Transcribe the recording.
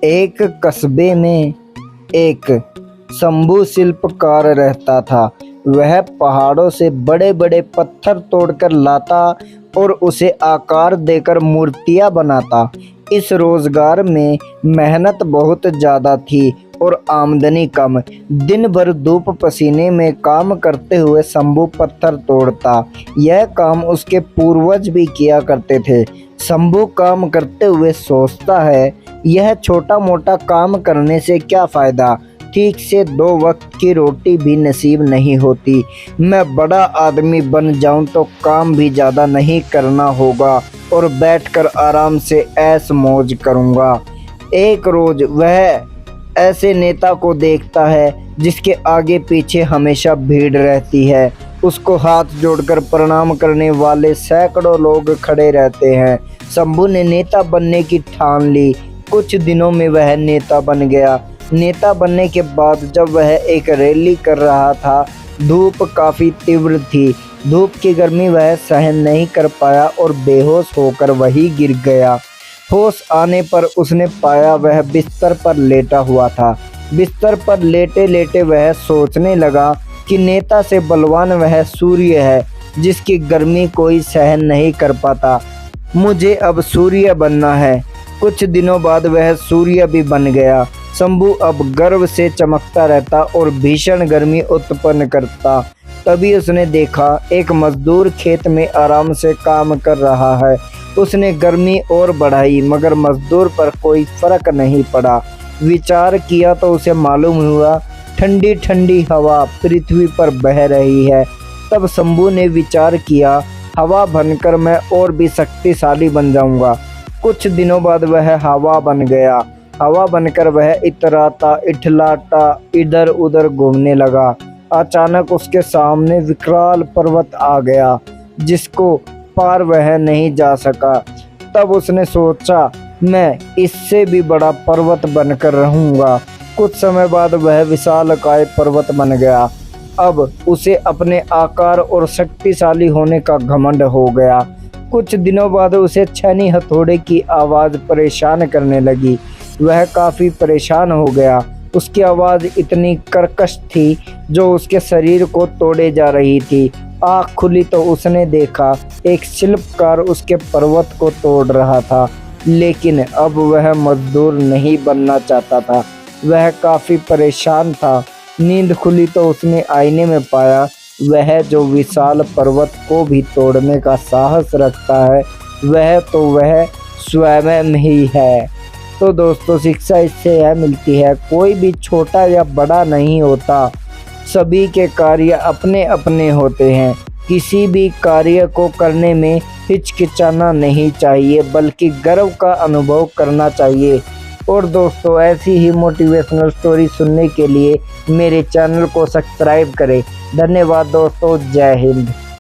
एक कस्बे में एक शंभू शिल्पकार रहता था। वह पहाड़ों से बड़े बड़े पत्थर तोड़कर लाता और उसे आकार देकर मूर्तियां बनाता। इस रोजगार में मेहनत बहुत ज़्यादा थी और आमदनी कम। दिन भर धूप पसीने में काम करते हुए शंभू पत्थर तोड़ता। यह काम उसके पूर्वज भी किया करते थे। शंभू काम करते हुए सोचता है, यह छोटा मोटा काम करने से क्या फ़ायदा, ठीक से 2 वक्त की रोटी भी नसीब नहीं होती। मैं बड़ा आदमी बन जाऊं तो काम भी ज़्यादा नहीं करना होगा और बैठकर आराम से ऐश मौज करूंगा। एक रोज वह ऐसे नेता को देखता है जिसके आगे पीछे हमेशा भीड़ रहती है। उसको हाथ जोड़कर प्रणाम करने वाले सैकड़ों लोग खड़े रहते हैं। शंभू ने नेता बनने की ठान ली। कुछ दिनों में वह नेता बन गया। नेता बनने के बाद जब वह एक रैली कर रहा था, धूप काफ़ी तीव्र थी। धूप की गर्मी वह सहन नहीं कर पाया और बेहोश होकर वहीं गिर गया। होश आने पर उसने पाया वह बिस्तर पर लेटा हुआ था। बिस्तर पर लेटे लेटे वह सोचने लगा कि नेता से बलवान वह सूर्य है जिसकी गर्मी कोई सहन नहीं कर पाता। मुझे अब सूर्य बनना है। कुछ दिनों बाद वह सूर्य भी बन गया। शंभू अब गर्व से चमकता रहता और भीषण गर्मी उत्पन्न करता। तभी उसने देखा एक मजदूर खेत में आराम से काम कर रहा है। उसने गर्मी और बढ़ाई मगर मजदूर पर कोई फर्क नहीं पड़ा। विचार किया तो उसे मालूम हुआ ठंडी ठंडी हवा पृथ्वी पर बह रही है। तब शंभू ने विचार किया, हवा बनकर मैं और भी शक्तिशाली बन जाऊंगा। कुछ दिनों बाद वह हवा बन गया। हवा बनकर वह इतराता इठलाता इधर उधर घूमने लगा। अचानक उसके सामने विकराल पर्वत आ गया जिसको पार वह नहीं जा सका। तब उसने सोचा, मैं इससे भी बड़ा पर्वत बनकर रहूंगा। कुछ समय बाद वह विशालकाय पर्वत बन गया। अब उसे अपने आकार और शक्तिशाली होने का घमंड हो गया। कुछ दिनों बाद उसे छेनी हथौड़े की आवाज़ परेशान करने लगी। वह काफ़ी परेशान हो गया। उसकी आवाज़ इतनी कर्कश थी जो उसके शरीर को तोड़े जा रही थी। आँख खुली तो उसने देखा एक शिल्पकार उसके पर्वत को तोड़ रहा था। लेकिन अब वह मजदूर नहीं बनना चाहता था। वह काफ़ी परेशान था। नींद खुली तो उसने आईने में पाया वह जो विशाल पर्वत को भी तोड़ने का साहस रखता है वह स्वयं ही है। तो दोस्तों, शिक्षा इससे यह मिलती है, कोई भी छोटा या बड़ा नहीं होता। सभी के कार्य अपने अपने होते हैं। किसी भी कार्य को करने में हिचकिचाना नहीं चाहिए बल्कि गर्व का अनुभव करना चाहिए। और दोस्तों, ऐसी ही मोटिवेशनल स्टोरी सुनने के लिए मेरे चैनल को सब्सक्राइब करें। धन्यवाद दोस्तों। जय हिंद।